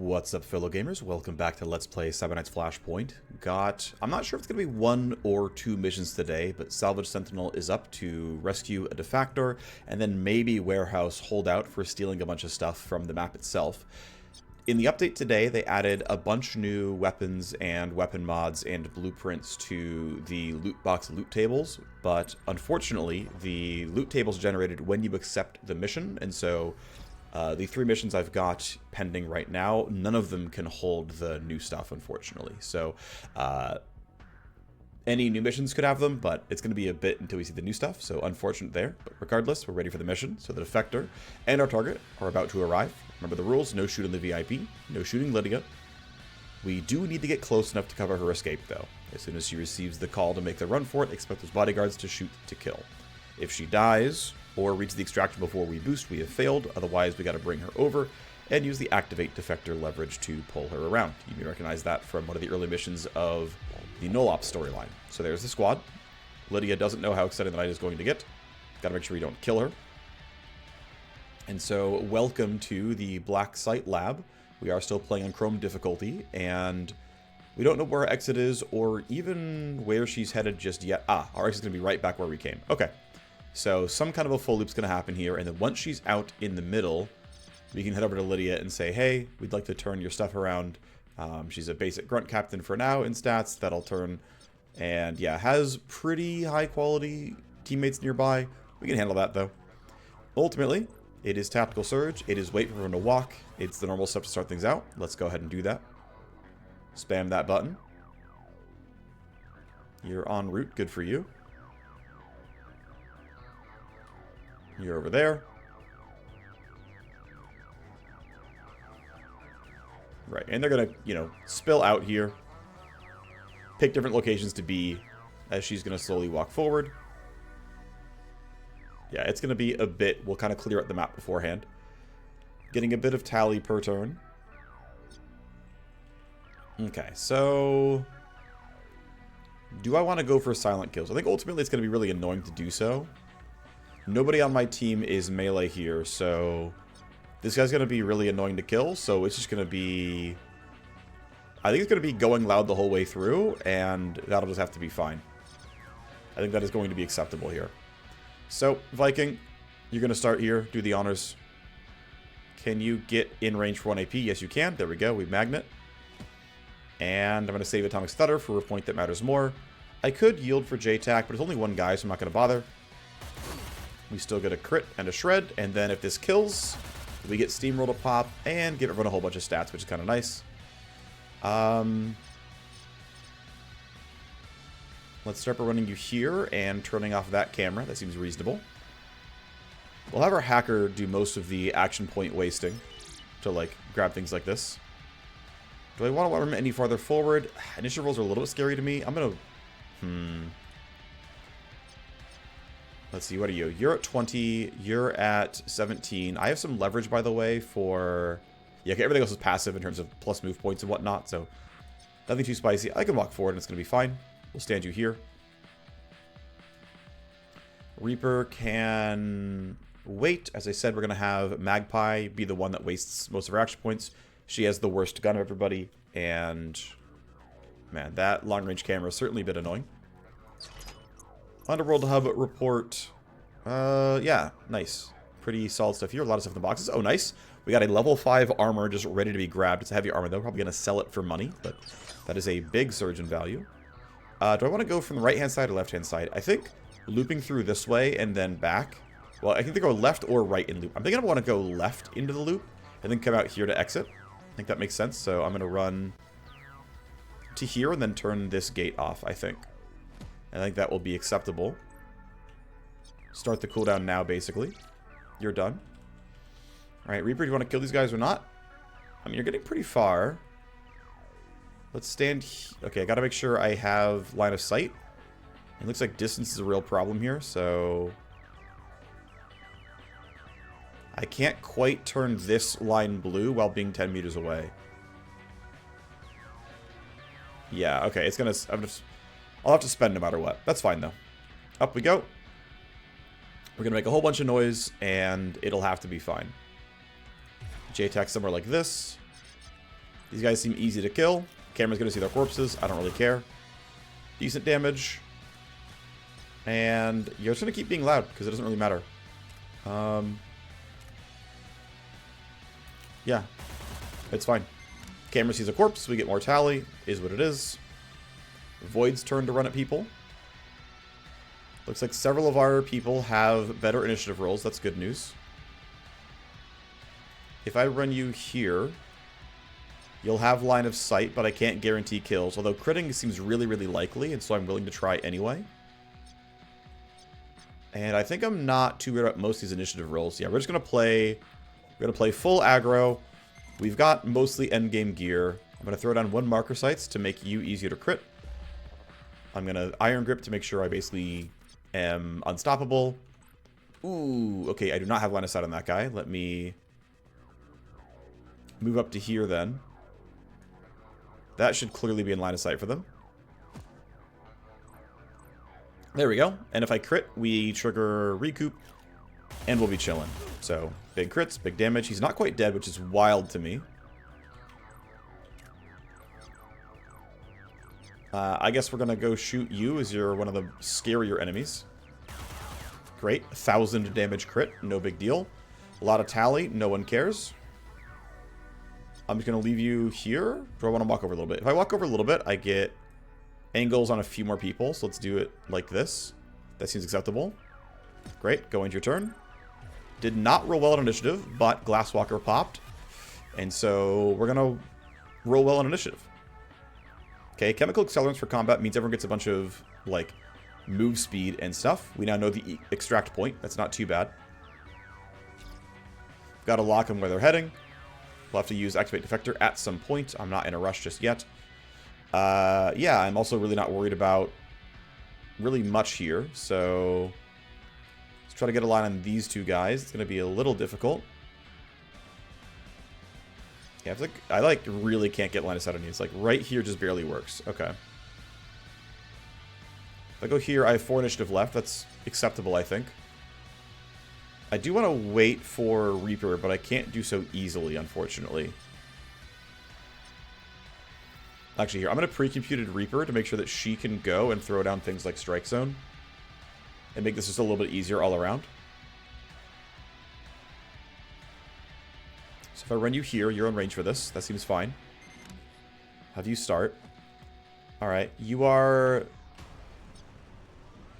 What's up, fellow gamers? Welcome back to Let's Play Cyber Knight's Flashpoint. I'm not sure if it's going to be 1 or 2 missions today, but Salvage Sentinel is up to rescue a Defector, and then maybe Warehouse Holdout for stealing a bunch of stuff from the map itself. In the update today, they added a bunch new weapons and weapon mods and blueprints to the loot box loot tables, but unfortunately, the loot tables generated when you accept the mission, and so the 3 missions I've got pending right now, none of them can hold the new stuff, unfortunately. So, any new missions could have them, but it's going to be a bit until we see the new stuff, so unfortunate there. But regardless, we're ready for the mission, so the Defector and our target are about to arrive. Remember the rules: no shooting the VIP, no shooting Lydia. We do need to get close enough to cover her escape, though. As soon as she receives the call to make the run for it, expect those bodyguards to shoot to kill. If she dies, or reach the extraction before we boost, we have failed. Otherwise, we got to bring her over and use the activate Defector leverage to pull her around. You may recognize that from one of the early missions of the NOLOP storyline. So there's the squad. Lydia doesn't know how excited the night is going to get. Got to make sure we don't kill her. And so, welcome to the Black Site Lab. We are still playing on Chrome difficulty, and we don't know where our exit is or even where she's headed just yet. Our exit is going to be right back where we came. Okay. So some kind of a full loop's going to happen here, and then once she's out in the middle, we can head over to Lydia and say, hey, we'd like to turn your stuff around. She's a basic grunt captain for now in stats. That'll turn, and yeah, has pretty high quality teammates nearby. We can handle that, though. Ultimately, it is tactical surge. It is wait for everyone to walk. It's the normal stuff to start things out. Let's go ahead and do that. Spam that button. You're en route. Good for you. You're over there. Right, and they're gonna, spill out here. Pick different locations to be as she's gonna slowly walk forward. Yeah, it's gonna be a bit. We'll kind of clear out the map beforehand. Getting a bit of tally per turn. Okay, so do I want to go for silent kills? I think ultimately it's gonna be really annoying to do so. Nobody on my team is melee here, so this guy's going to be really annoying to kill, so it's just going to be... I think it's going to be going loud the whole way through, and that'll just have to be fine. I think that is going to be acceptable here. So, Viking, you're going to start here, do the honors. Can you get in range for 1 AP? Yes, you can. There we go. We magnet. And I'm going to save Atomic Stutter for a point that matters more. I could yield for JTAC, but it's only one guy, so I'm not going to bother. We still get a crit and a shred, and then if this kills, we get Steamroll to pop and give everyone a whole bunch of stats, which is kind of nice. Let's start by running you here and turning off that camera. That seems reasonable. We'll have our hacker do most of the action point wasting to, grab things like this. Do I want to run any farther forward? Initiative rolls are a little bit scary to me. I'm going to... Let's see, what are you? You're at 20, you're at 17. I have some leverage, by the way, for... Yeah, okay, everything else is passive in terms of plus move points and whatnot, so nothing too spicy. I can walk forward and it's going to be fine. We'll stand you here. Reaper can wait. As I said, we're going to have Magpie be the one that wastes most of her action points. She has the worst gun of everybody, and... Man, that long-range camera is certainly a bit annoying. Underworld Hub report. Yeah, nice. Pretty solid stuff here. A lot of stuff in the boxes. Oh, nice. We got a level 5 armor just ready to be grabbed. It's a heavy armor, though. Probably going to sell it for money, but that is a big surge in value. Do I want to go from the right-hand side or left-hand side? I think looping through this way and then back. Well, I think they go left or right in loop. I'm thinking I want to go left into the loop and then come out here to exit. I think that makes sense. So I'm going to run to here and then turn this gate off, I think. I think that will be acceptable. Start the cooldown now, basically. You're done. Alright, Reaper, do you want to kill these guys or not? I mean, you're getting pretty far. Let's stand... Okay, I gotta make sure I have line of sight. It looks like distance is a real problem here, so... I can't quite turn this line blue while being 10 meters away. Yeah, okay, it's gonna... I'll have to spend no matter what. That's fine, though. Up we go. We're going to make a whole bunch of noise, and it'll have to be fine. JTAC somewhere like this. These guys seem easy to kill. Camera's going to see their corpses. I don't really care. Decent damage. And you're just going to keep being loud because it doesn't really matter. Yeah. It's fine. Camera sees a corpse. We get more tally. Is what it is. Void's turn to run at people. Looks like several of our people have better initiative rolls. That's good news. If I run you here, you'll have line of sight, but I can't guarantee kills. Although critting seems really, really likely, and so I'm willing to try anyway. And I think I'm not too worried about most of these initiative rolls. Yeah, we're just gonna play. We're gonna play full aggro. We've got mostly endgame gear. I'm gonna throw down 1 marker sights to make you easier to crit. I'm gonna iron grip to make sure I basically am unstoppable. Ooh, okay, I do not have line of sight on that guy. Let me move up to here then. That should clearly be in line of sight for them. There we go. And if I crit, we trigger recoup, and we'll be chilling. So, big crits, big damage. He's not quite dead, which is wild to me. I guess we're going to go shoot you as you're one of the scarier enemies. Great. 1,000 damage crit. No big deal. A lot of tally. No one cares. I'm just going to leave you here. Do I want to walk over a little bit? If I walk over a little bit, I get angles on a few more people. So let's do it like this. That seems acceptable. Great. Go into your turn. Did not roll well on initiative, but Glasswalker popped. And so we're going to roll well on initiative. Okay, chemical accelerants for combat means everyone gets a bunch of, like, move speed and stuff. We now know the extract point. That's not too bad. Got to lock them where they're heading. We'll have to use Activate Defector at some point. I'm not in a rush just yet. Yeah, I'm also really not worried about really much here. So let's try to get a line on these 2 guys. It's going to be a little difficult. Yeah, I like really can't get line of sight on you. It's like right here just barely works. Okay. If I go here, I have 4 initiative left. That's acceptable, I think. I do want to wait for Reaper, but I can't do so easily, unfortunately. Actually, here, I'm going to pre-computed Reaper to make sure that she can go and throw down things like Strike Zone. And make this just a little bit easier all around. So if I run you here, you're in range for this. That seems fine. Have you start. Alright, you are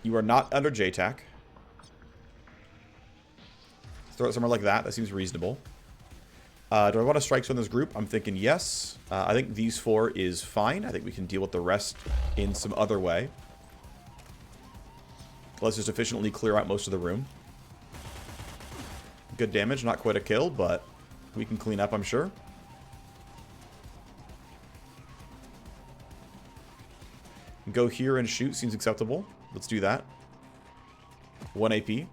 not under JTAC. Throw it somewhere like that. That seems reasonable. Do I want to strike on this group? I'm thinking yes. I think these 4 is fine. I think we can deal with the rest in some other way. Let's just efficiently clear out most of the room. Good damage. Not quite a kill, but we can clean up, I'm sure. Go here and shoot. Seems acceptable. Let's do that. 1 AP.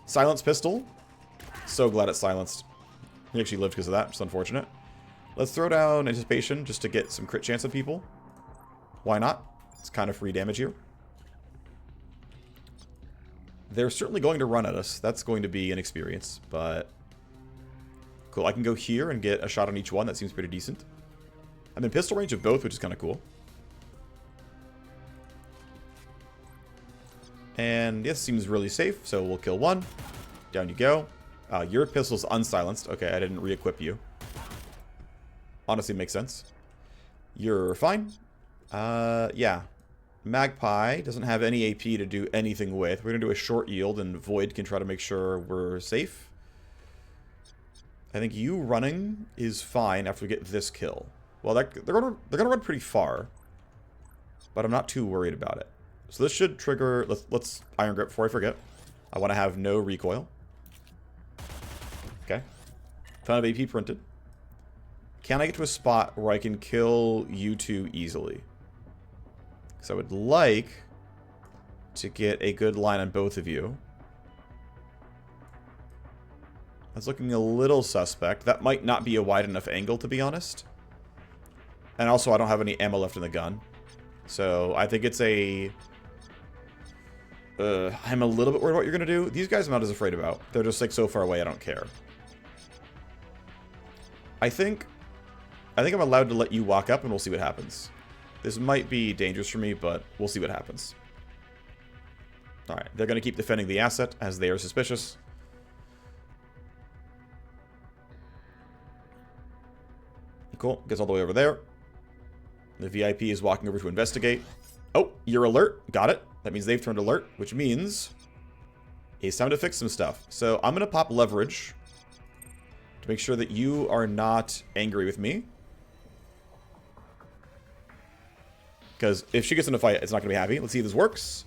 Silence pistol. So glad it's silenced. He actually lived because of that. It's unfortunate. Let's throw down Anticipation just to get some crit chance on people. Why not? It's kind of free damage here. They're certainly going to run at us. That's going to be an experience, but cool. I can go here and get a shot on each one. That seems pretty decent. I'm in pistol range of both, which is kind of cool. And this seems really safe, so we'll kill 1. Down you go. Your pistol's unsilenced. Okay, I didn't re-equip you. Honestly, makes sense. You're fine. Yeah. Magpie doesn't have any AP to do anything with. We're going to do a short yield, and Void can try to make sure we're safe. I think you running is fine after we get this kill. Well, they're gonna run pretty far, but I'm not too worried about it. So this should trigger. Let's Iron Grip before I forget. I want to have no recoil. Okay. Ton of AP printed. Can I get to a spot where I can kill you 2 easily? Because I would like to get a good line on both of you. That's looking a little suspect. That might not be a wide enough angle, to be honest. And also, I don't have any ammo left in the gun. So, I think it's a... I'm a little bit worried about what you're going to do. These guys I'm not as afraid about. They're just, like, so far away, I don't care. I think I think I'm allowed to let you walk up and we'll see what happens. This might be dangerous for me, but we'll see what happens. Alright, they're going to keep defending the asset as they are suspicious. Cool, gets all the way over there. The VIP is walking over to investigate. Oh, you're alert. Got it. That means they've turned alert, which means it's time to fix some stuff. So I'm going to pop leverage to make sure that you are not angry with me. Because if she gets in a fight, it's not going to be happy. Let's see if this works.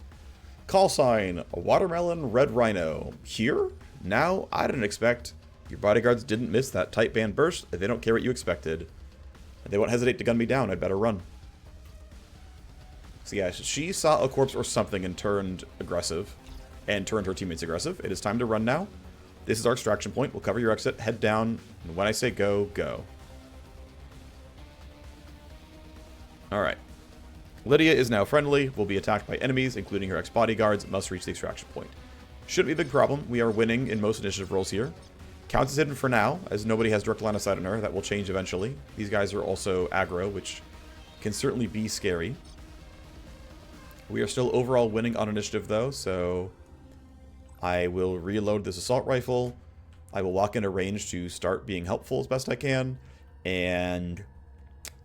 Call sign, a watermelon, red rhino. Here? Now? I didn't expect. Your bodyguards didn't miss that tight band burst. They don't care what you expected. They won't hesitate to gun me down. I'd better run. So yeah, she saw a corpse or something and turned aggressive. And turned her teammates aggressive. It is time to run now. This is our extraction point. We'll cover your exit. Head down. And when I say go, go. Alright. Lydia is now friendly. Will be attacked by enemies, including her ex-bodyguards. Must reach the extraction point. Shouldn't be a big problem. We are winning in most initiative rolls here. Counts as hidden for now, as nobody has direct line of sight on her. That will change eventually. These guys are also aggro, which can certainly be scary. We are still overall winning on initiative, though, so I will reload this assault rifle. I will walk into range to start being helpful as best I can. And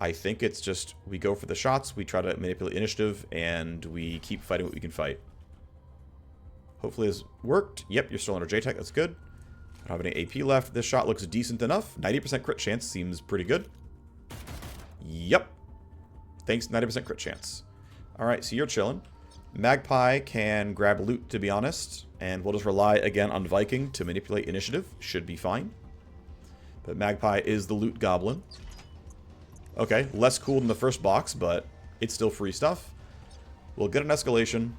I think it's just we go for the shots, we try to manipulate initiative, and we keep fighting what we can fight. Hopefully this worked. Yep, you're still under JTAC. That's good. I don't have any AP left. This shot looks decent enough. 90% crit chance seems pretty good. Yep. Thanks, 90% crit chance. Alright, so you're chilling. Magpie can grab loot, to be honest. And we'll just rely again on Viking to manipulate initiative. Should be fine. But Magpie is the loot goblin. Okay, less cool than the first box, but it's still free stuff. We'll get an escalation.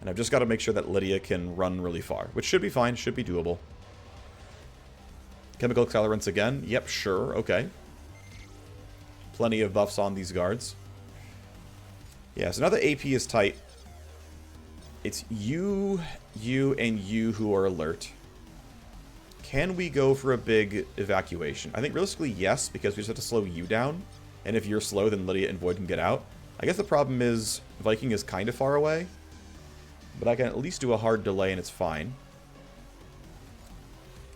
And I've just got to make sure that Lydia can run really far. Which should be fine, should be doable. Chemical accelerants again. Yep, sure, okay. Plenty of buffs on these guards. Yeah, so now the AP is tight. It's you, and you who are alert. Can we go for a big evacuation? I think realistically, yes, because we just have to slow you down. And if you're slow, then Lydia and Void can get out. I guess the problem is Viking is kind of far away. But I can at least do a hard delay and it's fine.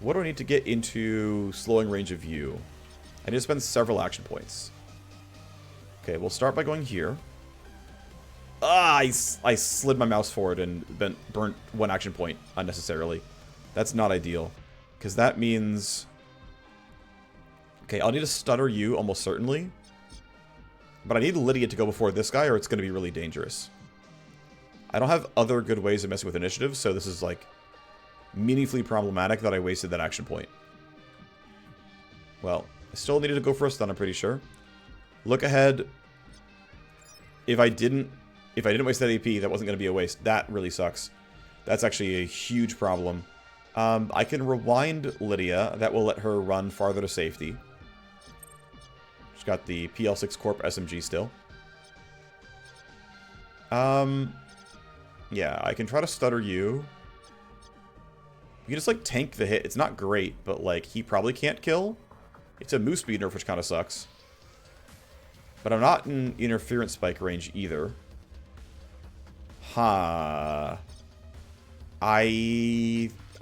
What do I need to get into slowing range of view? I need to spend several action points. Okay, we'll start by going here. Ah, I slid my mouse forward and burnt one action point unnecessarily. That's not ideal. Because that means... Okay, I'll need to stutter you almost certainly. But I need Lydia to go before this guy or it's going to be really dangerous. I don't have other good ways of messing with initiative, so this is like meaningfully problematic that I wasted that action point. Well, I still needed to go for a stun, I'm pretty sure. Look ahead. If I didn't waste that AP, that wasn't going to be a waste. That really sucks. That's actually a huge problem. I can rewind Lydia. That will let her run farther to safety. She's got the PL6 Corp SMG still. Yeah, I can try to stutter you. You can just, like, tank the hit. It's not great, but, like, he probably can't kill. It's a move speed nerf, which kind of sucks. But I'm not in interference spike range either. I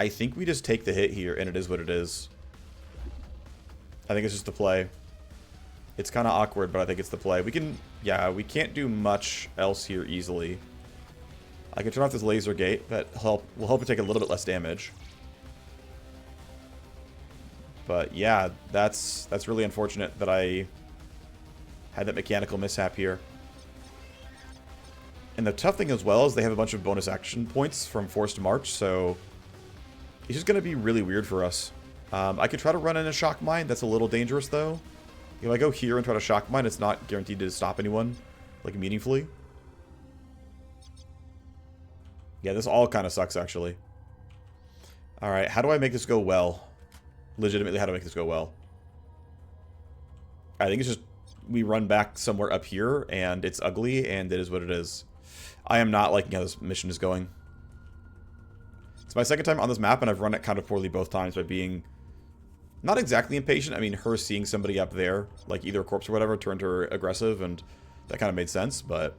think we just take the hit here, and it is what it is. I think it's just the play. It's kind of awkward, but I think it's the play. We can... Yeah, we can't do much else here easily. I can turn off this laser gate. That will help it take a little bit less damage. But yeah, that's really unfortunate that I had that mechanical mishap here. And the tough thing as well is they have a bunch of bonus action points from Forced March, so it's just going to be really weird for us. I could try to run in a shock mine. That's a little dangerous, though. If I go here and try to shock mine, it's not guaranteed to stop anyone, like, meaningfully. Yeah, this all kind of sucks, actually. Alright, how do I make this go well? Legitimately, how do I make this go well? I think it's just we run back somewhere up here, and it's ugly, and it is what it is. I am not liking how this mission is going. It's my second time on this map, and I've run it kind of poorly both times by being Not exactly impatient. I mean, her seeing somebody up there, like either a corpse or whatever, turned her aggressive, and that kind of made sense, but...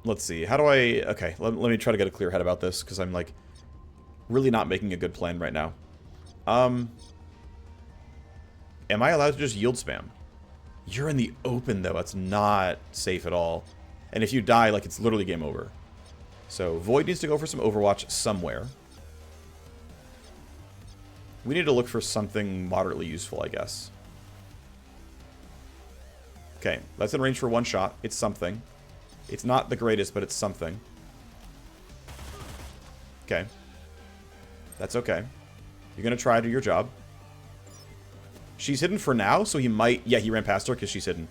let's see. How do I... Okay, let me try to get a clear head about this, because I'm, like, really not making a good plan right now. Am I allowed to just yield spam? You're in the open, though. That's not safe at all. And if you die, like, it's literally game over. So, Void needs to go for some Overwatch somewhere. We need to look for something moderately useful, I guess. Okay, that's in range for one shot. It's something. It's not the greatest, but it's something. Okay. That's okay. You're going to try to do your job. She's hidden for now, so he might... Yeah, he ran past her because she's hidden.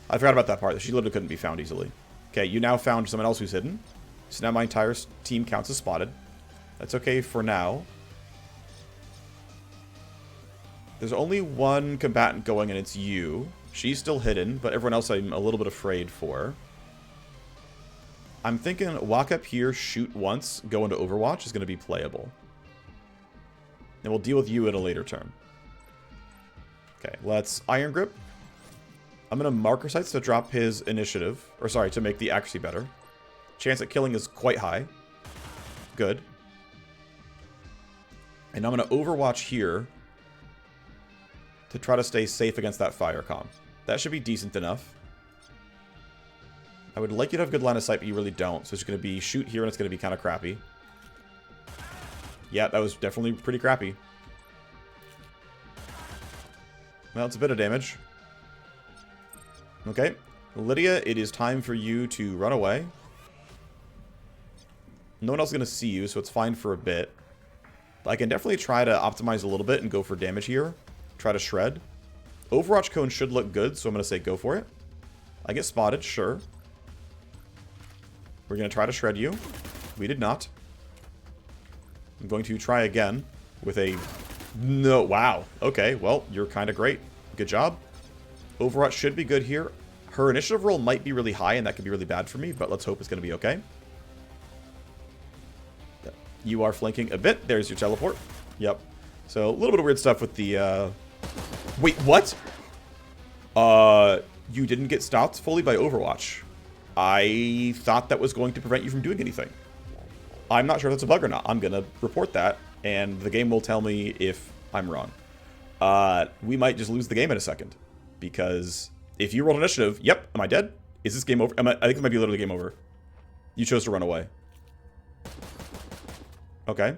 I forgot about that part. She literally couldn't be found easily. Okay, you now found someone else who's hidden. So now my entire team counts as spotted. That's okay for now. There's only one combatant going, and it's you. She's still hidden, but everyone else I'm a little bit afraid for. I'm thinking walk up here, shoot once, go into Overwatch is going to be playable. And we'll deal with you at a later turn. Okay, let's Iron Grip. I'm going to marker sights to drop his initiative. Or sorry, to make the accuracy better. Chance at killing is quite high. Good. And I'm going to Overwatch here to try to stay safe against that fire comm. That should be decent enough. I would like you to have good line of sight, but you really don't. So it's going to be shoot here, and it's going to be kind of crappy. Yeah, that was definitely pretty crappy. Well, it's a bit of damage. Okay. Lydia, it is time for you to run away. No one else is going to see you, so it's fine for a bit. But I can definitely try to optimize a little bit and go for damage here. Try to shred. Overwatch cone should look good, so I'm going to say go for it. I get spotted, sure. We're going to try to shred you. We did not. I'm going to try again with a... No, wow. Okay, well, you're kind of great. Good job. Overwatch should be good here. Her initiative roll might be really high, and that could be really bad for me, but let's hope it's going to be okay. You are flanking a bit. There's your teleport. Yep. So, a little bit of weird stuff with the... Wait, what? You didn't get stopped fully by Overwatch. I thought that was going to prevent you from doing anything. I'm not sure if that's a bug or not. I'm going to report that, and the game will tell me if I'm wrong. We might just lose the game in a second. Because if you rolled initiative... Yep, am I dead? Is this game over? I think it might be literally game over. You chose to run away. Okay.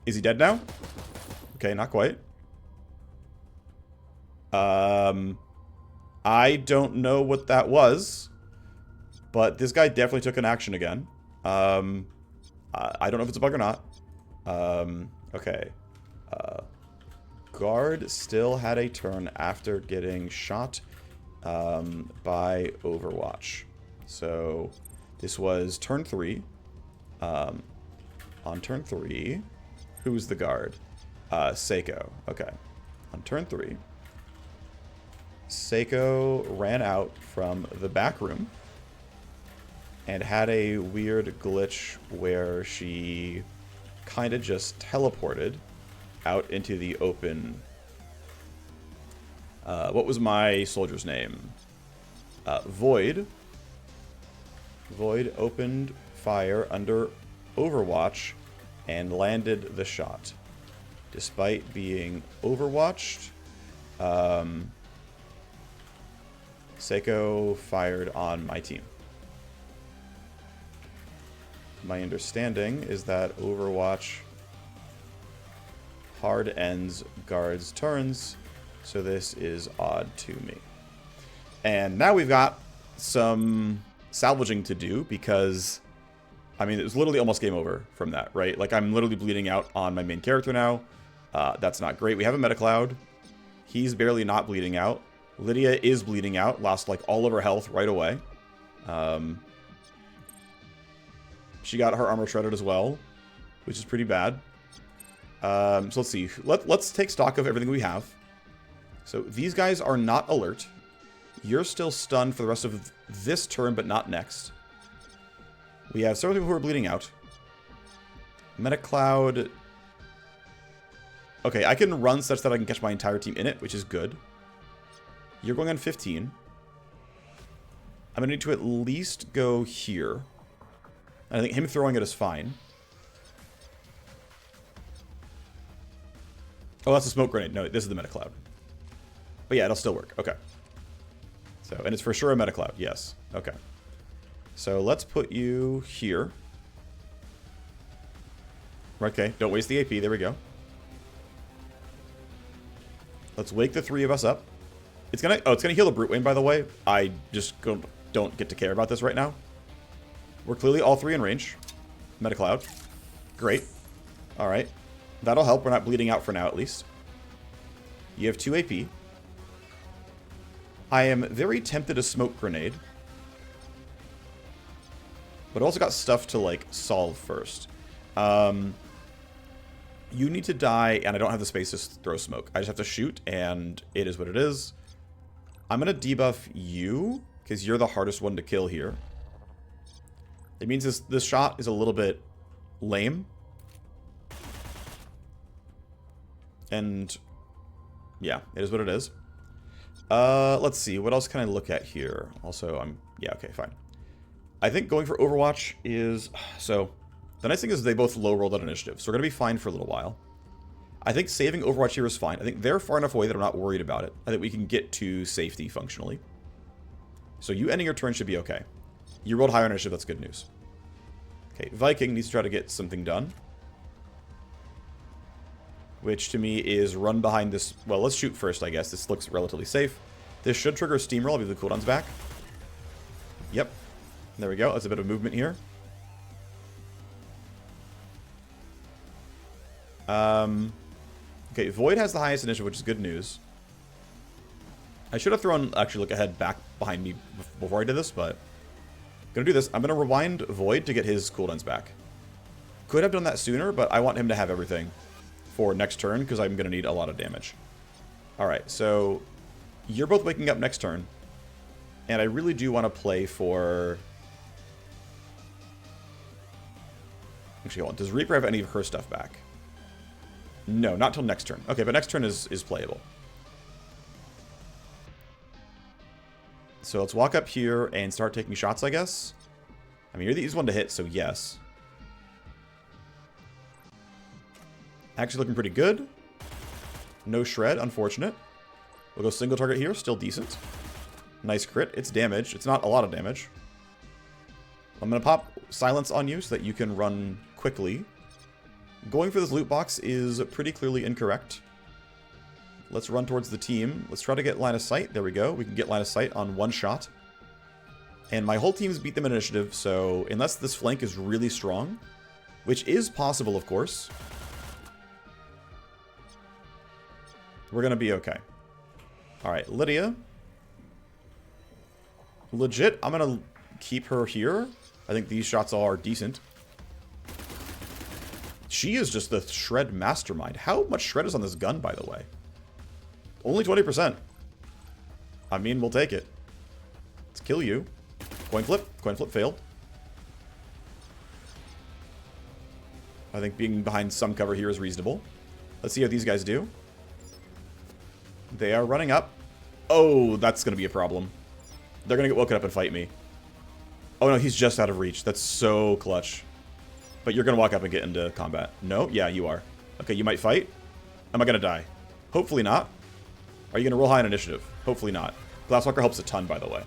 Is he dead now? Okay, not quite. I don't know what that was. But this guy definitely took an action again. I don't know if it's a bug or not. Okay. Guard still had a turn after getting shot by Overwatch. So this was turn 3. On turn 3, who's the guard? Seiko. Okay. On turn 3, Seiko ran out from the back room and had a weird glitch where she kind of just teleported out into the open. What was my soldier's name? Void. Void opened fire under Overwatch and landed the shot. Despite being overwatched, Seiko fired on my team. My understanding is that Overwatch hard ends guards' turns, so this is odd to me. And now we've got some salvaging to do because, I mean, it was literally almost game over from that, right? Like, I'm literally bleeding out on my main character now. That's not great. We have a Metacloud. He's barely not bleeding out. Lydia is bleeding out. Lost, like, all of her health right away. She got her armor shredded as well, which is pretty bad. So let's see. Let's take stock of everything we have. So these guys are not alert. You're still stunned for the rest of this turn, but not next. We have several people who are bleeding out. Metacloud Okay, I can run such that I can catch my entire team in it, which is good. You're going on 15. I'm going to need to at least go here. And I think him throwing it is fine. Oh, that's a smoke grenade. No, this is the meta cloud. But yeah, it'll still work. Okay. So, and it's for sure a meta cloud. Yes. Okay. So let's put you here. Okay, don't waste the AP. There we go. Let's wake the three of us up. It's gonna heal the Brute Wayne, by the way. I just don't get to care about this right now. We're clearly all three in range. Meta cloud. Great. Alright. That'll help. We're not bleeding out for now, at least. You have 2 AP. I am very tempted to smoke grenade. But also got stuff to, like, solve first. You need to die, and I don't have the space to throw smoke. I just have to shoot, and it is what it is. I'm going to debuff you, because you're the hardest one to kill here. It means this shot is a little bit lame. And, yeah, it is what it is. Let's see, what else can I look at here? Also, yeah, okay, fine. I think going for Overwatch is, so, the nice thing is they both low rolled on initiative, so we're going to be fine for a little while. I think saving Overwatch here is fine. I think they're far enough away that I'm not worried about it. I think we can get to safety functionally. So you ending your turn should be okay. You rolled higher on initiative, that's good news. Okay, Viking needs to try to get something done. Which to me is run behind this. Well, let's shoot first, I guess. This looks relatively safe. This should trigger a Steamroll. I'll leave the cooldowns back. Yep. There we go. That's a bit of movement here. Okay, Void has the highest initiative, which is good news. I should have thrown, actually, look ahead back behind me before I did this, but gonna do this. I'm gonna rewind Void to get his cooldowns back. Could have done that sooner, but I want him to have everything for next turn, because I'm gonna need a lot of damage. Alright, so you're both waking up next turn, and I really do want to play for... Actually, hold on. Does Reaper have any of her stuff back? No, not till next turn. Okay, but next turn is playable. So let's walk up here and start taking shots, I guess. I mean, you're the easiest one to hit, so yes. Actually looking pretty good. No shred, unfortunate. We'll go single target here, still decent. Nice crit. It's damage. It's not a lot of damage. I'm going to pop silence on you so that you can run quickly. Going for this loot box is pretty clearly incorrect. Let's run towards the team. Let's try to get line of sight. There we go. We can get line of sight on one shot. And my whole team's beat them in initiative, so unless this flank is really strong, which is possible, of course, we're going to be okay. Alright, Lydia. Legit, I'm going to keep her here. I think these shots are decent. She is just the shred mastermind. How much shred is on this gun, by the way? Only 20%. I mean, we'll take it. Let's kill you. Coin flip. Coin flip failed. I think being behind some cover here is reasonable. Let's see how these guys do. They are running up. Oh, that's going to be a problem. They're going to get woken up and fight me. Oh, no, he's just out of reach. That's so clutch. But you're going to walk up and get into combat. No? Yeah, you are. Okay, you might fight. Am I going to die? Hopefully not. Are you going to roll high on initiative? Hopefully not. Glasswalker helps a ton, by the way.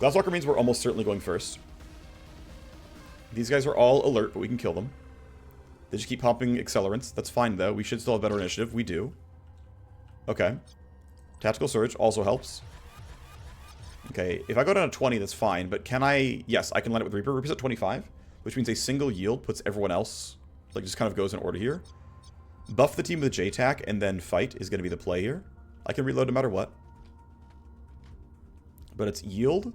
Glasswalker means we're almost certainly going first. These guys are all alert, but we can kill them. They just keep popping accelerants. That's fine, though. We should still have better initiative. We do. Okay. Tactical Surge also helps. Okay, if I go down to 20, that's fine. But can I... Yes, I can land it with Reaper. Reaper's at 25. Which means a single yield puts everyone else, like, just kind of goes in order here. Buff the team with J-Tac and then fight is going to be the play here. I can reload no matter what. But it's yield.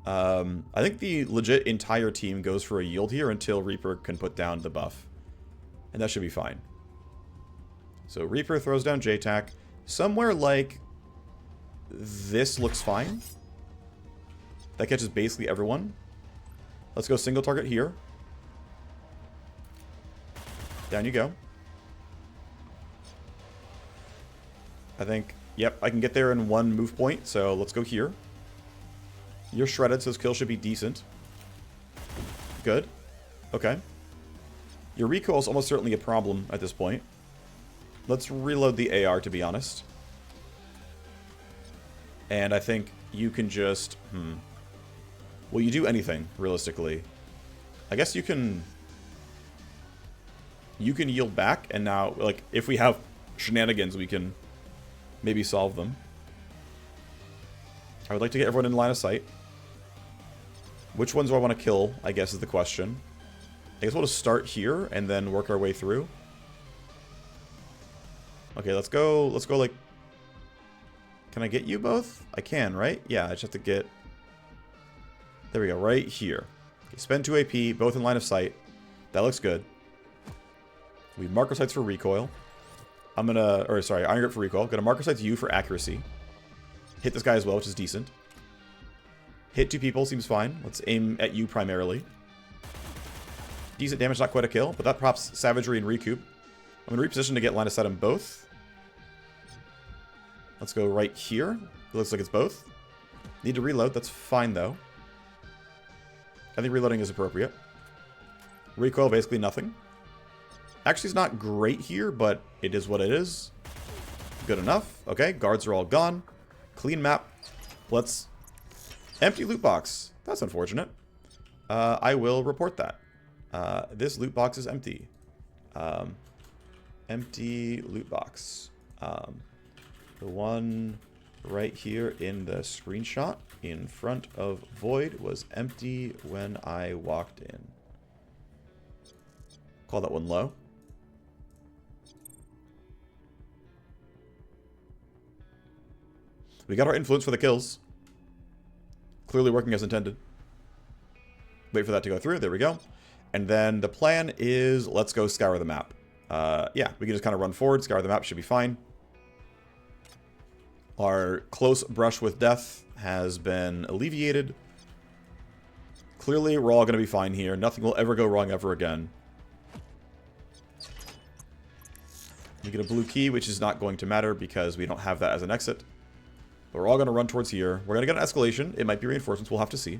I think the legit entire team goes for a yield here until Reaper can put down the buff. And that should be fine. So Reaper throws down J-Tac. Somewhere like this looks fine. That catches basically everyone. Let's go single target here. Down you go. I think, yep, I can get there in one move point, so let's go here. You're shredded, so this kill should be decent. Good. Okay. Your recoil is almost certainly a problem at this point. Let's reload the AR, to be honest. And I think you can just... Will you do anything, realistically? I guess you can... You can yield back, and now, like, if we have shenanigans, we can maybe solve them. I would like to get everyone in line of sight. Which ones do I want to kill, I guess, is the question. I guess we'll just start here, and then work our way through. Okay, let's go, like... Can I get you both? I can, right? Yeah, I just have to get... There we go, right here. Okay, spend 2 AP, both in line of sight. That looks good. We marker sights for recoil. I'm gonna... Or, sorry, iron grip for recoil. Gonna marker sights you for accuracy. Hit this guy as well, which is decent. Hit 2 people, seems fine. Let's aim at you primarily. Decent damage, not quite a kill, but that props savagery and recoup. I'm gonna reposition to get line of sight on both. Let's go right here. It looks like it's both. Need to reload, that's fine though. I think reloading is appropriate. Recoil, basically nothing. Actually, it's not great here, but it is what it is. Good enough. Okay, guards are all gone. Clean map. Let's... Empty loot box. That's unfortunate. I will report that. This loot box is empty. Empty loot box. The one right here in the screenshot in front of Void was empty when I walked in. Call that one low. We got our influence for the kills. Clearly working as intended. Wait for that to go through. There we go. And then the plan is let's go scour the map. Yeah, we can just kind of run forward, scour the map, should be fine. Our close brush with death has been alleviated. Clearly, we're all going to be fine here. Nothing will ever go wrong ever again. We get a blue key, which is not going to matter because we don't have that as an exit. But we're all going to run towards here. We're going to get an escalation. It might be reinforcements. We'll have to see.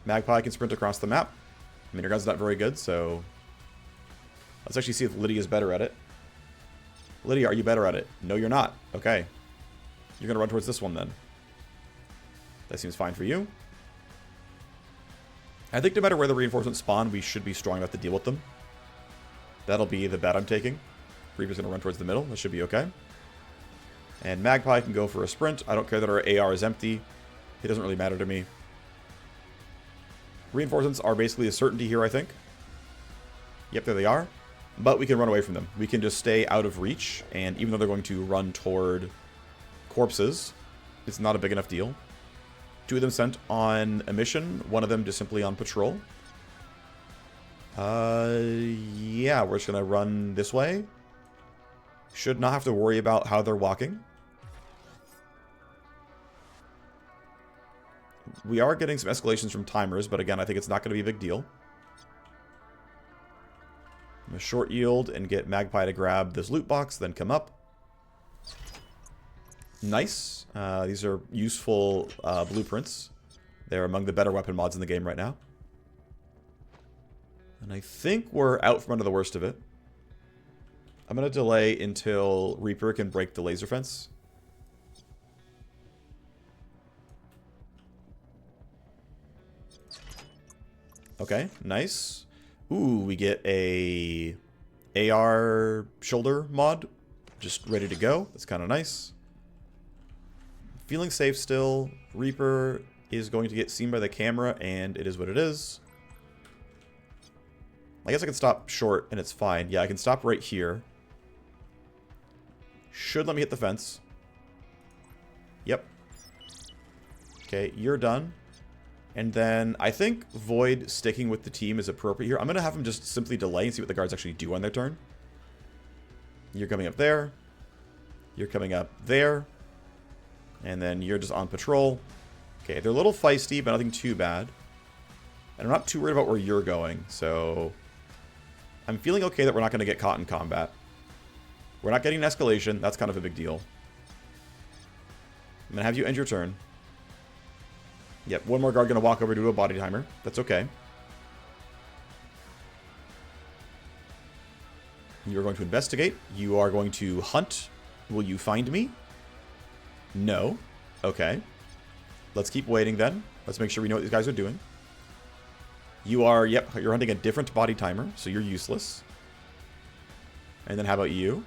Magpie can sprint across the map. I mean, your gun's not very good, so... Let's actually see if Lydia's better at it. Lydia, are you better at it? No, you're not. Okay. You're going to run towards this one, then. That seems fine for you. I think no matter where the reinforcements spawn, we should be strong enough to deal with them. That'll be the bet I'm taking. Reaper's going to run towards the middle. That should be okay. And Magpie can go for a sprint. I don't care that our AR is empty. It doesn't really matter to me. Reinforcements are basically a certainty here, I think. Yep, there they are. But we can run away from them. We can just stay out of reach, and even though they're going to run toward corpses, it's not a big enough deal. 2 of them sent on a mission, 1 of them just simply on patrol. Yeah, we're just gonna run this way. Should not have to worry about how they're walking. We are getting some escalations from timers, but again, I think it's not going to be a big deal. I'm going to short yield and get Magpie to grab this loot box, then come up. Nice. These are useful blueprints. They're among the better weapon mods in the game right now. And I think we're out from under the worst of it. I'm going to delay until Reaper can break the laser fence. Okay, nice. Ooh, we get a AR shoulder mod. Just ready to go. That's kind of nice. Feeling safe still. Reaper is going to get seen by the camera, and it is what it is. I guess I can stop short, and it's fine. Yeah, I can stop right here. Should let me hit the fence. Yep. Okay, you're done. And then I think Void sticking with the team is appropriate here. I'm going to have him just simply delay and see what the guards actually do on their turn. You're coming up there. You're coming up there. And then you're just on patrol. Okay, they're a little feisty, but nothing too bad. And I'm not too worried about where you're going, so... I'm feeling okay that we're not going to get caught in combat. We're not getting an escalation. That's kind of a big deal. I'm going to have you end your turn. Yep, one more guard going to walk over to a body timer. That's okay. You are going to investigate. You are going to hunt. Will you find me? No. Okay. Let's keep waiting then. Let's make sure we know what these guys are doing. You are, yep, you're hunting a different body timer, so you're useless. And then how about you?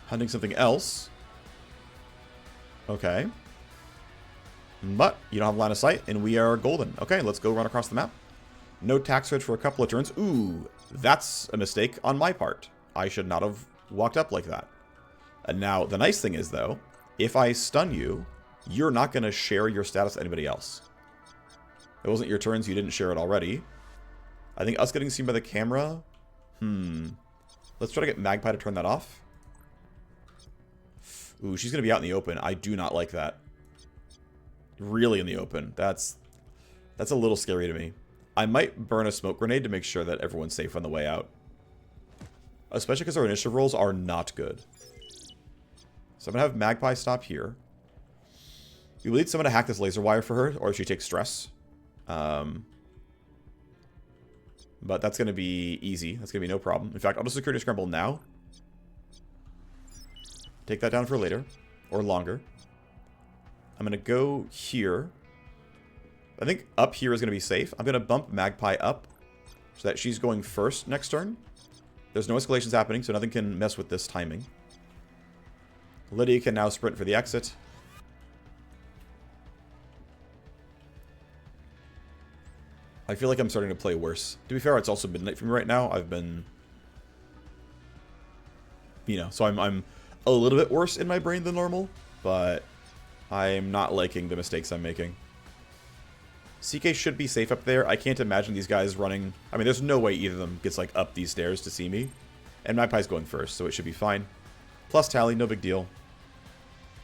Hunting something else. Okay. But you don't have line of sight, and we are golden. Okay, let's go run across the map. No tack switch for a couple of turns. Ooh, that's a mistake on my part. I should not have walked up like that. And now, the nice thing is, though, if I stun you, you're not going to share your status with anybody else. It wasn't your turn, so you didn't share it already. I think us getting seen by the camera... Let's try to get Magpie to turn that off. Ooh, she's going to be out in the open. I do not like that. Really in the open. That's a little scary to me. I might burn a smoke grenade to make sure that everyone's safe on the way out. Especially because our initiative rolls are not good. So I'm going to have Magpie stop here. We will need someone to hack this laser wire for her, or if she takes stress. But that's going to be easy. That's going to be no problem. In fact, I'll just security scramble now. Take that down for later. Or longer. I'm going to go here. I think up here is going to be safe. I'm going to bump Magpie up so that she's going first next turn. There's no escalations happening, so nothing can mess with this timing. Lydia can now sprint for the exit. I feel like I'm starting to play worse. To be fair, it's also midnight for me right now. I've been... so I'm a little bit worse in my brain than normal, but I'm not liking the mistakes I'm making. CK should be safe up there. I can't imagine these guys running... I mean, there's no way either of them gets, like, up these stairs to see me. And Magpie's going first, so it should be fine. Plus tally, no big deal.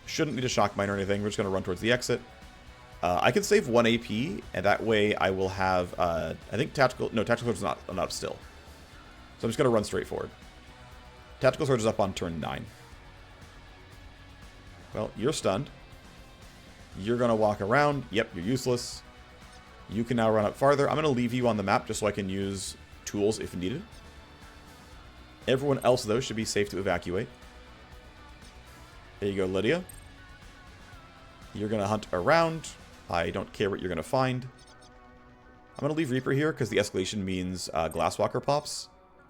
Shouldn't need a shock mine or anything. We're just going to run towards the exit. I can save 1 AP, and that way I will have, I think Tactical... No, Tactical Sword is not up still. So I'm just going to run straight forward. Tactical Sword is up on turn 9. Well, you're stunned. You're going to walk around. Yep, you're useless. You can now run up farther. I'm going to leave you on the map just so I can use tools if needed. Everyone else, though, should be safe to evacuate. There you go, Lydia. You're going to hunt around. I don't care what you're going to find. I'm going to leave Reaper here because the escalation means Glasswalker pops.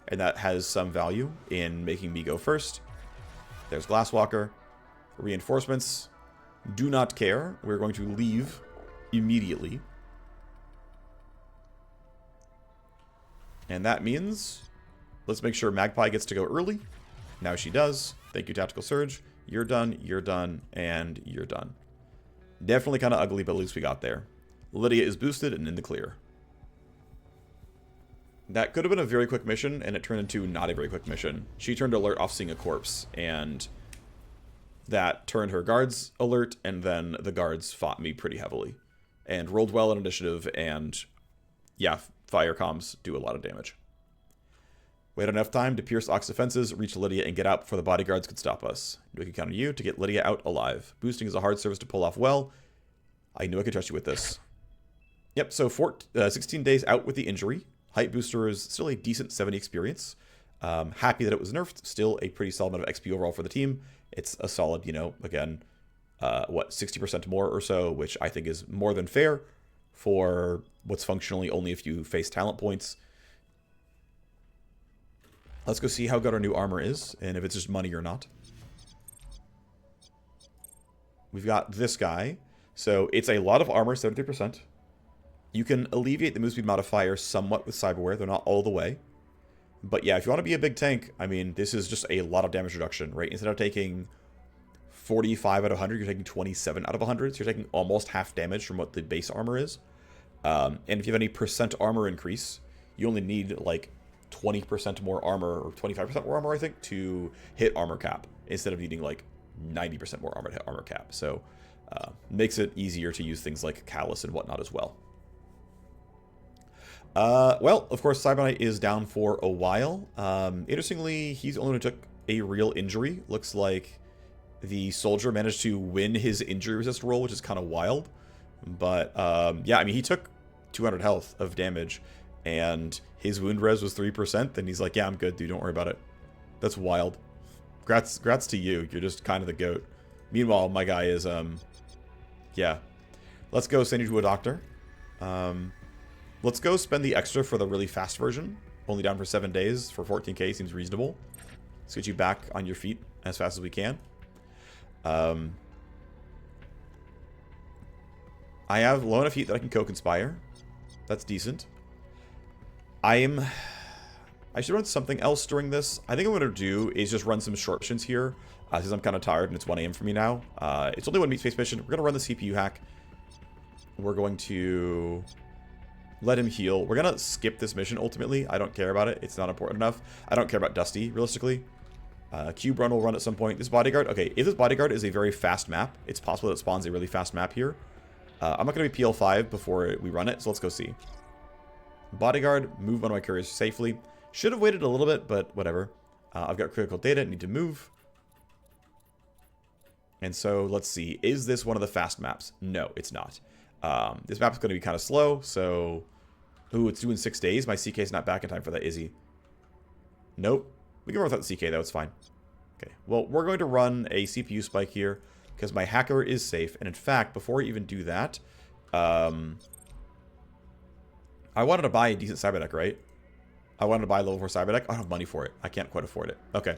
And that has some value in making me go first. There's Glasswalker. Reinforcements. Do not care. We're going to leave immediately. And that means... Let's make sure Magpie gets to go early. Now she does. Thank you, Tactical Surge. You're done, and you're done. Definitely kind of ugly, but at least we got there. Lydia is boosted and in the clear. That could have been a very quick mission, and it turned into not a very quick mission. She turned alert off seeing a corpse, and that turned her guards alert, and then the guards fought me pretty heavily. And rolled well in initiative, and yeah, fire comms do a lot of damage. We had enough time to pierce Ox defenses, reach Lydia, and get out before the bodyguards could stop us. We can count on you to get Lydia out alive. Boosting is a hard service to pull off well. I knew I could trust you with this. Yep, so 16 days out with the injury. Height booster is still a decent 70 experience. Happy that it was nerfed. Still a pretty solid amount of XP overall for the team. It's a solid, again, 60% more or so, which I think is more than fair for what's functionally only a few face talent points. Let's go see how good our new armor is, and if it's just money or not. We've got this guy. So it's a lot of armor, 73%. You can alleviate the move speed modifier somewhat with cyberware. They're not all the way. But yeah, if you want to be a big tank, I mean, this is just a lot of damage reduction, right? Instead of taking 45 out of 100, you're taking 27 out of 100. So you're taking almost half damage from what the base armor is. And if you have any percent armor increase, you only need like 20% more armor, or 25% more armor, I think, to hit armor cap, instead of needing like 90% more armor to hit armor cap. So makes it easier to use things like Callus and whatnot as well. Well, of course, Cyberknight is down for a while. Interestingly, he's the only one who took a real injury. Looks like the soldier managed to win his injury resist roll, which is kind of wild. But, yeah, I mean, he took 200 health of damage, and his wound res was 3%. Then he's like, yeah, I'm good, dude. Don't worry about it. That's wild. Grats to you. You're just kind of the GOAT. Meanwhile, my guy is, yeah. Let's go send you to a doctor. Let's go spend the extra for the really fast version. Only down for 7 days for 14k seems reasonable. Let's get you back on your feet as fast as we can. I have low enough heat that I can co-conspire. That's decent. I should run something else during this. I think what I'm going to do is just run some short missions here. Since I'm kind of tired and it's 1 AM for me now. It's only one meat space mission. We're going to run the CPU hack. We're going to let him heal. We're going to skip this mission ultimately. I don't care about it. It's not important enough. I don't care about Dusty, realistically. Cube run will run at some point. This bodyguard, okay, if this bodyguard is a very fast map, it's possible that it spawns a really fast map here. I'm not going to be PL5 before we run it, so let's go see. Bodyguard, move one of my couriers safely. Should have waited a little bit, but whatever. I've got critical data, need to move. And so, let's see. Is this one of the fast maps? No, it's not. This map is going to be kind of slow, so... Ooh, it's due in 6 days. My CK is not back in time for that, is he? Nope. We can run without the CK, though. It's fine. Okay. Well, we're going to run a CPU spike here, because my hacker is safe. And in fact, before we even do that... I wanted to buy a decent cyber deck, right? I wanted to buy a level 4 cyber deck. I don't have money for it. I can't quite afford it. Okay.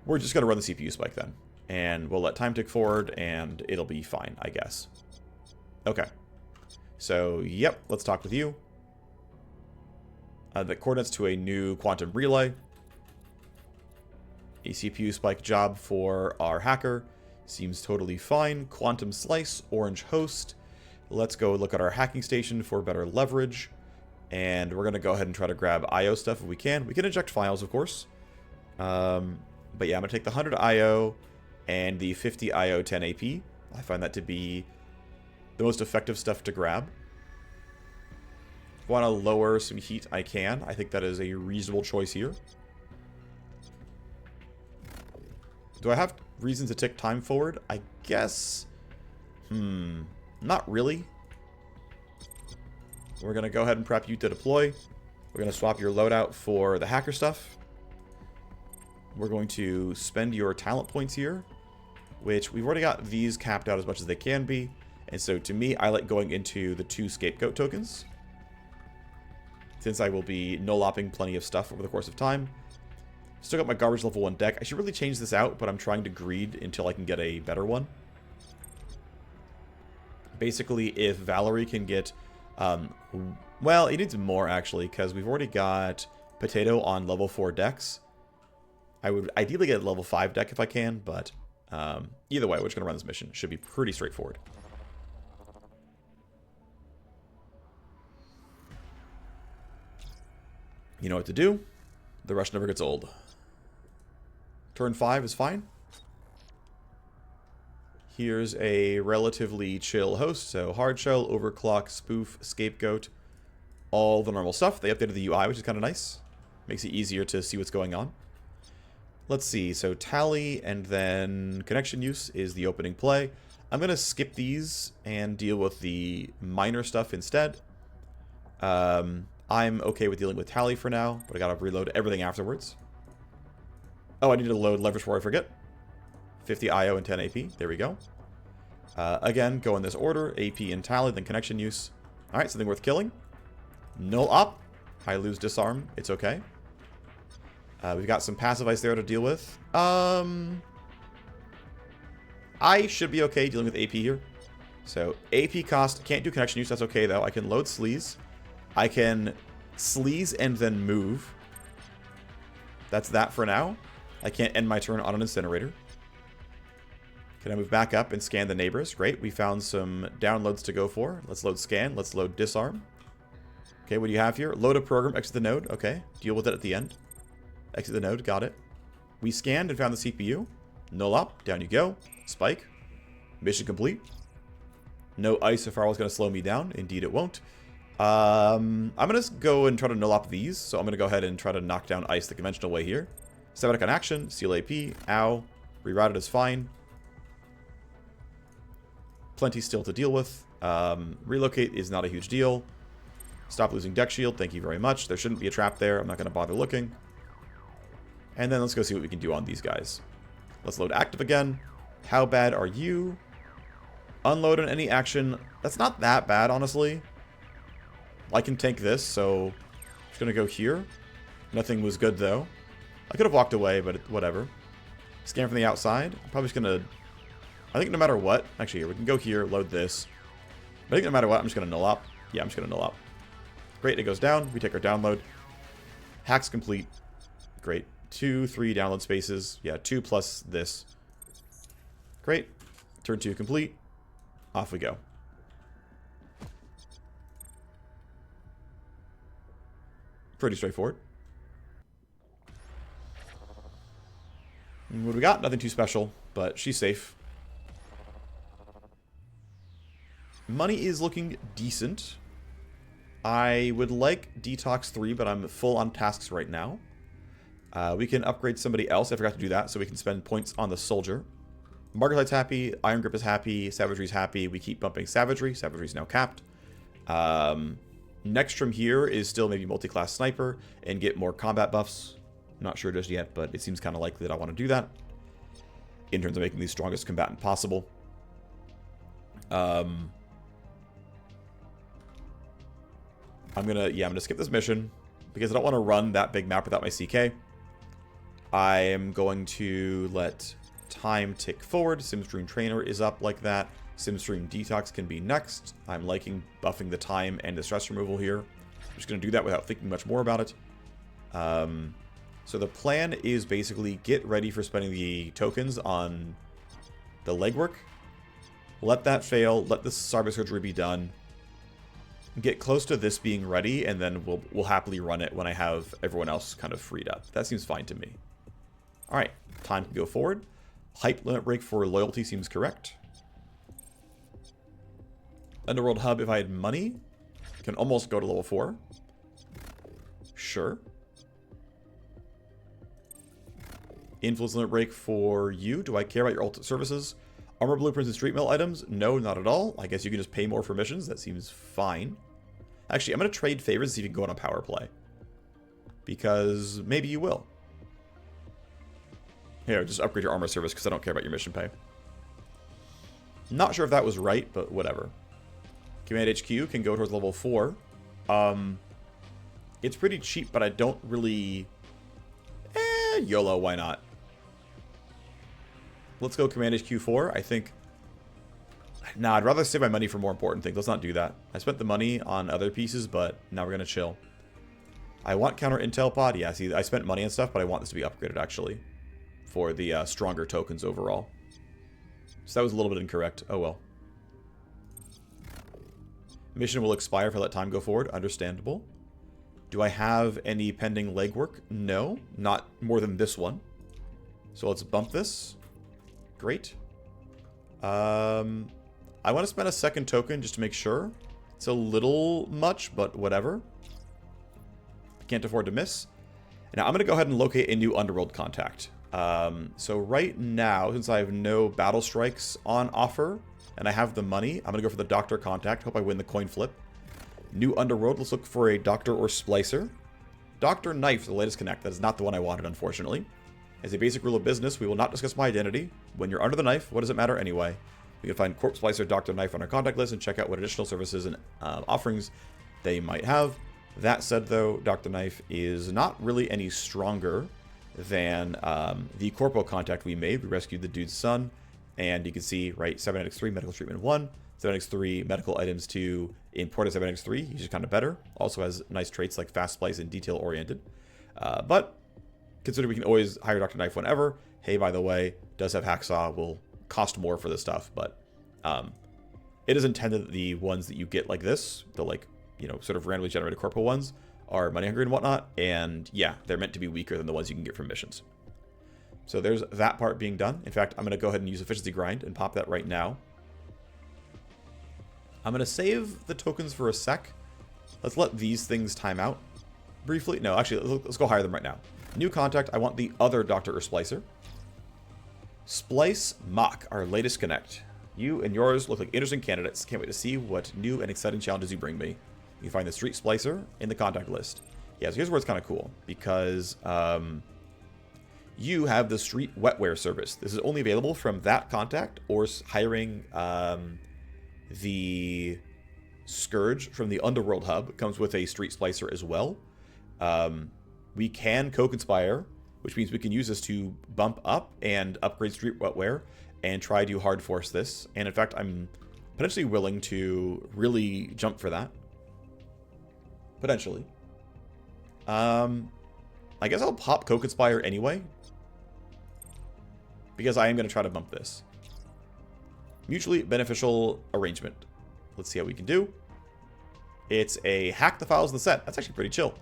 We're just going to run the CPU spike then. And we'll let time tick forward, and it'll be fine, I guess. Okay. So, yep, let's talk with you. The coordinates to a new quantum relay. A CPU spike job for our hacker. Seems totally fine. Quantum slice, orange host. Let's go look at our hacking station for better leverage. And we're going to go ahead and try to grab IO stuff if we can. We can inject files, of course. But yeah, I'm going to take the 100 IO and the 50 IO 10 AP. I find that to be the most effective stuff to grab. If I want to lower some heat, I can. I think that is a reasonable choice here. Do I have reason to tick time forward? I guess... not really. We're going to go ahead and prep you to deploy. We're going to swap your loadout for the hacker stuff. We're going to spend your talent points here, which we've already got these capped out as much as they can be. And so to me, I like going into the 2 scapegoat tokens, since I will be no-lopping plenty of stuff over the course of time. Still got my garbage level 1 deck. I should really change this out, but I'm trying to greed until I can get a better one. Basically, if Valerie can get... well, it needs more, actually, because we've already got Potato on level 4 decks. I would ideally get a level 5 deck if I can, but either way, we're just going to run this mission. Should be pretty straightforward. You know what to do. The rush never gets old. Turn 5 is fine. Here's a relatively chill host. So hard shell, overclock, spoof, scapegoat. All the normal stuff. They updated the UI, which is kind of nice. Makes it easier to see what's going on. Let's see. So tally and then connection use is the opening play. I'm going to skip these and deal with the minor stuff instead. I'm okay with dealing with tally for now, but I got to reload everything afterwards. Oh, I need to load leverage before I forget. 50 IO and 10 AP. There we go. Again, go in this order. AP and tally, then connection use. Alright, something worth killing. Null up. I lose disarm. It's okay. We've got some passive ice there to deal with. I should be okay dealing with AP here. So, AP cost. Can't do connection use. That's okay, though. I can load sleaze. I can sleaze and then move. That's that for now. I can't end my turn on an incinerator. Can I move back up and scan the neighbors? Great. We found some downloads to go for. Let's load scan. Let's load disarm. Okay, what do you have here? Load a program. Exit the node. Okay. Deal with it at the end. Exit the node. Got it. We scanned and found the CPU. Null up. Down you go. Spike. Mission complete. No ice if firewall's going to slow me down. Indeed it won't. I'm going to go and try to null up these. So I'm going to go ahead and try to knock down ice the conventional way here. Static on action, seal AP, ow. Rerouted is fine. Plenty still to deal with. Relocate is not a huge deal. Stop losing deck shield, thank you very much. There shouldn't be a trap there, I'm not going to bother looking. And then let's go see what we can do on these guys. Let's load active again. How bad are you? Unload on any action. That's not that bad, honestly. I can tank this, so I'm just going to go here. Nothing was good, though. I could have walked away, but whatever. Scan from the outside. I'm probably just going to... I think no matter what... Actually, here, we can go here, load this. But I think no matter what, I'm just going to null up. Yeah, I'm just going to null up. Great, it goes down. We take our download. Hacks complete. Great. 2, 3 download spaces. Yeah, 2 plus this. Great. Turn 2 complete. Off we go. Pretty straightforward. And what do we got? Nothing too special, but she's safe. Money is looking decent. I would like Detox 3, but I'm full on tasks right now. We can upgrade somebody else. I forgot to do that, so we can spend points on the soldier. Margaret's happy. Iron Grip is happy. Savagery's happy. We keep bumping Savagery. Savagery's now capped. Next from here is still maybe multi-class sniper and get more combat buffs. Not sure just yet, but it seems kind of likely that I want to do that in terms of making the strongest combatant possible. I'm gonna skip this mission because I don't want to run that big map without my CK. I am going to let time tick forward. Simstream Trainer is up like that. Simstream Detox can be next. I'm liking buffing the time and the stress removal here. I'm just going to do that without thinking much more about it. So the plan is basically get ready for spending the tokens on the legwork. Let that fail. Let the cyber surgery be done. Get close to this being ready, and then we'll happily run it when I have everyone else kind of freed up. That seems fine to me. All right, time to go forward. Hype limit break for loyalty seems correct. Underworld Hub, if I had money, can almost go to level 4. Sure. Influence limit break for you. Do I care about your ult services? Armor blueprints and street mill items? No, not at all. I guess you can just pay more for missions. That seems fine. Actually, I'm going to trade favors to see if you can go on a power play. Because maybe you will. Here, just upgrade your armor service because I don't care about your mission pay. Not sure if that was right, but whatever. Command HQ can go towards level 4. It's pretty cheap, but I don't really... YOLO, why not? Let's go Command HQ 4. I think... Nah, I'd rather save my money for more important things. Let's not do that. I spent the money on other pieces, but now we're going to chill. I want counter intel pod. Yeah, see, I spent money and stuff, but I want this to be upgraded, actually. For the stronger tokens overall. So that was a little bit incorrect. Oh, well. Mission will expire if I let time go forward. Understandable. Do I have any pending legwork? No, not more than this one. So let's bump this. Great. I want to spend a second token just to make sure. It's a little much, but whatever. Can't afford to miss. Now I'm going to go ahead and locate a new underworld contact. So right now, since I have no battle strikes on offer, and I have the money, I'm going to go for the doctor contact. Hope I win the coin flip. New underworld, let's look for a doctor or splicer. Doctor knife, the latest connect. That is not the one I wanted, unfortunately. As a basic rule of business, we will not discuss my identity. When you're under the knife, what does it matter anyway? We can find corpse splicer, doctor knife on our contact list and check out what additional services and offerings they might have. That said, though, Dr. Knife is not really any stronger than the corporal contact we made. We rescued the dude's son, and you can see, right, 7x3 medical treatment 1, 7x3 medical items 2, imported 7x3. He's just kind of better. Also has nice traits like fast splice and detail oriented. But consider we can always hire Dr. Knife whenever. Hey, by the way, does have hacksaw, will cost more for this stuff, but it is intended that the ones that you get like this, the like, you know, sort of randomly generated corporal ones, are money hungry and whatnot, and yeah, they're meant to be weaker than the ones you can get from missions. So there's that part being done. In fact, I'm going to go ahead and use efficiency grind and pop that right now. I'm going to save the tokens for a sec. Let's let these things time out briefly. No, actually, let's go hire them right now. New contact, I want the other Doctor or Splicer. Splice Mock, our latest connect. You and yours look like interesting candidates. Can't wait to see what new and exciting challenges you bring me. You can find the Street Splicer in the contact list. Yeah, so here's where it's kind of cool, because you have the Street Wetware service. This is only available from that contact or hiring the Scourge from the Underworld Hub. Comes with a Street Splicer as well. We can co-conspire, which means we can use this to bump up and upgrade Street Wetware and try to hard force this. And in fact, I'm potentially willing to really jump for that. Potentially. I guess I'll pop co-conspire anyway, because I am going to try to bump this. Mutually beneficial arrangement. Let's see how we can do. It's a hack the files in the set. That's actually pretty chill.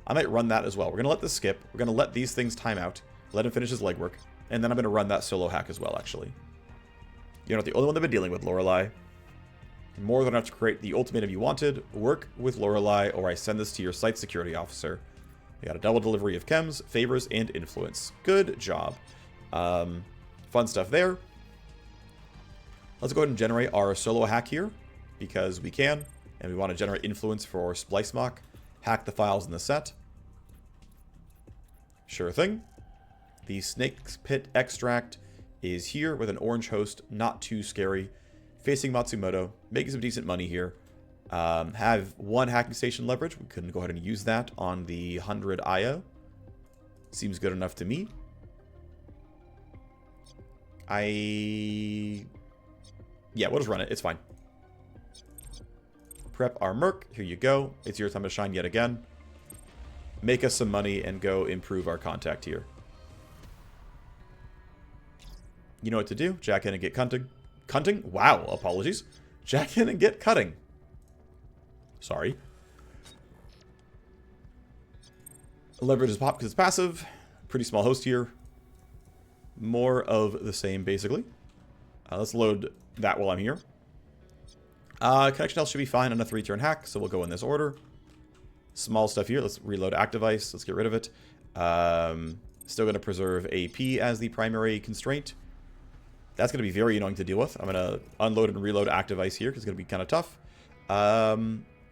I might run that as well. We're going to let this skip. We're going to let these things time out. Let him finish his legwork. And then I'm going to run that solo hack as well, actually. You're not the only one they've been dealing with, Lorelei. More than enough to create the ultimatum you wanted. Work with Lorelei, or I send this to your site security officer. We got a double delivery of chems, favors, and influence. Good job. Fun stuff there. Let's go ahead and generate our solo hack here, because we can. And we want to generate influence for Splice Mock. Hack the files in the set. Sure thing. The Snake's Pit extract is here with an orange host. Not too scary. Facing Matsumoto. Making some decent money here. Have one hacking station leverage. We can go ahead and use that on the 100 IO. Seems good enough to me. Yeah, we'll just run it. It's fine. Prep our Merc. Here you go. It's your time to shine yet again. Make us some money and go improve our contact here. You know what to do. Jack in and get cunting. Cunting? Wow, apologies. Jack in and get cutting. Sorry. Leverage is pop because it's passive. Pretty small host here. More of the same, basically. Let's load that while I'm here. Connection health should be fine on a 3-turn hack, so we'll go in this order. Small stuff here. Let's reload Active Ice. Let's get rid of it. Still going to preserve AP as the primary constraint. That's going to be very annoying to deal with. I'm going to unload and reload Active Ice here because it's going to be kind of tough.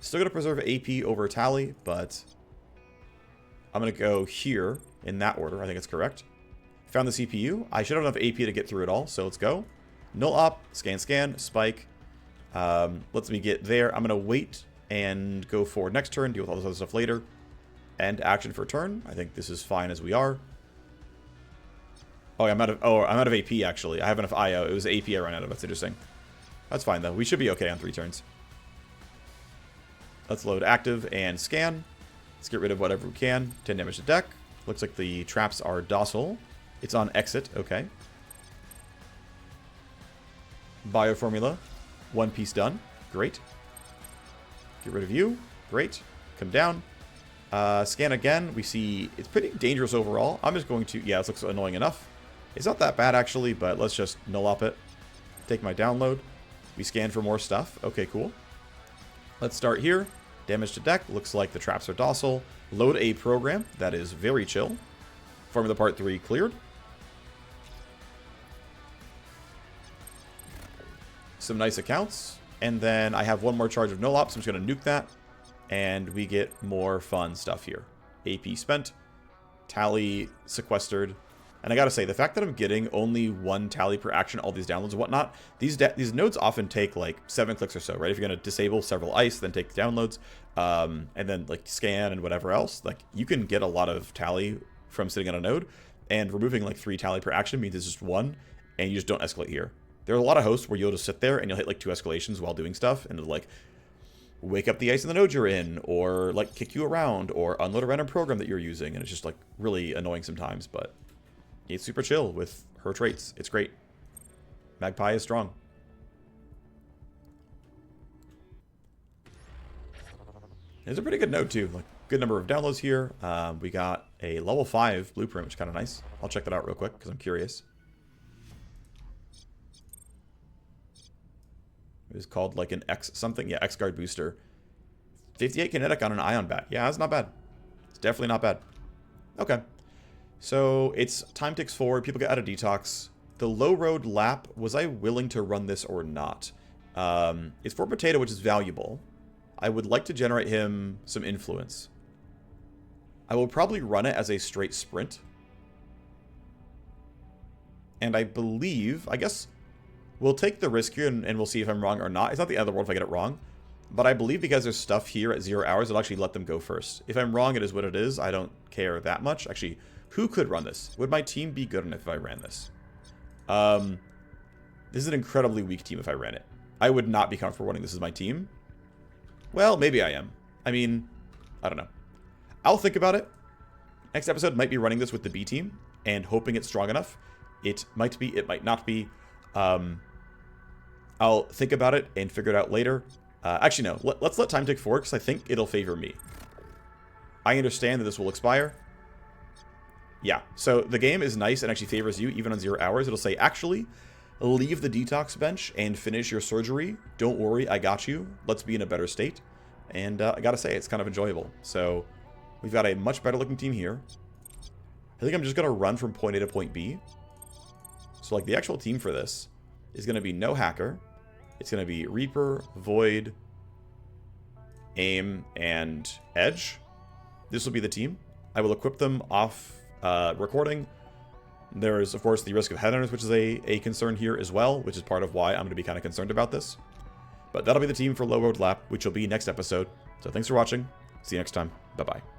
Still going to preserve AP over Tally, but I'm going to go here in that order. I think it's correct. Found the CPU. I should have enough AP to get through it all, so let's go. Null op, scan, spike. Lets me get there. I'm going to wait and go forward next turn, deal with all this other stuff later. End action for turn. I think this is fine as we are. Oh, I'm out of AP, actually. I have enough IO. It was AP I ran out of. That's interesting. That's fine, though. We should be okay on 3 turns. Let's load active and scan. Let's get rid of whatever we can. 10 damage to deck. Looks like the traps are docile. It's on exit. Okay. Bioformula. 1 piece done. Great. Get rid of you. Great. Come down. Scan again. We see it's pretty dangerous overall. I'm just going to... Yeah, this looks annoying enough. It's not that bad, actually, but let's just null up it. Take my download. We scan for more stuff. Okay, cool. Let's start here. Damage to deck. Looks like the traps are docile. Load a program. That is very chill. Formula Part 3 cleared. Some nice accounts. And then I have one more charge of null op, so I'm just going to nuke that. And we get more fun stuff here. AP spent. Tally sequestered. And I gotta say, the fact that I'm getting only 1 tally per action, all these downloads and whatnot, these nodes often take like 7 clicks or so, right? If you're gonna disable several ice, then take the downloads, and then like scan and whatever else, like you can get a lot of tally from sitting on a node, and removing like 3 tally per action means it's just 1, and you just don't escalate here. There are a lot of hosts where you'll just sit there and you'll hit like 2 escalations while doing stuff, and it'll like wake up the ice in the node you're in, or like kick you around, or unload a random program that you're using, and it's just like really annoying sometimes, but it's super chill with her traits. It's great. Magpie is strong. It's a pretty good node too. Like good number of downloads here. We got a level 5 blueprint, which is kind of nice. I'll check that out real quick because I'm curious. It was called like an X something. Yeah, X guard booster. 58 kinetic on an ion bat. Yeah, that's not bad. It's definitely not bad. Okay. So it's time ticks forward. People get out of detox. The low road lap, was I willing to run this or not? It's for Potato, which is valuable. I would like to generate him some influence. I will probably run it as a straight sprint. And I believe, I guess, we'll take the risk here and we'll see if I'm wrong or not. It's not the end of the world if I get it wrong. But I believe because there's stuff here at 0 hours, it'll actually let them go first. If I'm wrong, it is what it is. I don't care that much. Actually, who could run this? Would my team be good enough if I ran this? This is an incredibly weak team if I ran it. I would not be comfortable running this as my team. Well, maybe I am. I mean, I don't know. I'll think about it. Next episode might be running this with the B team and hoping it's strong enough. It might be, it might not be. I'll think about it and figure it out later. Actually, no. Let's let time tick forward because I think it'll favor me. I understand that this will expire. Yeah, so the game is nice and actually favors you even on 0 hours. It'll say, actually, leave the detox bench and finish your surgery. Don't worry, I got you. Let's be in a better state. And I gotta say, it's kind of enjoyable. So we've got a much better looking team here. I think I'm just gonna run from point A to point B. So like the actual team for this is gonna be no hacker. It's gonna be Reaper, Void, Aim, and Edge. This will be the team. I will equip them off recording. There is, of course, the risk of headhunters, which is a concern here as well, which is part of why I'm going to be kind of concerned about this. But that'll be the team for Low Road Lap, which will be next episode. So thanks for watching. See you next time. Bye-bye.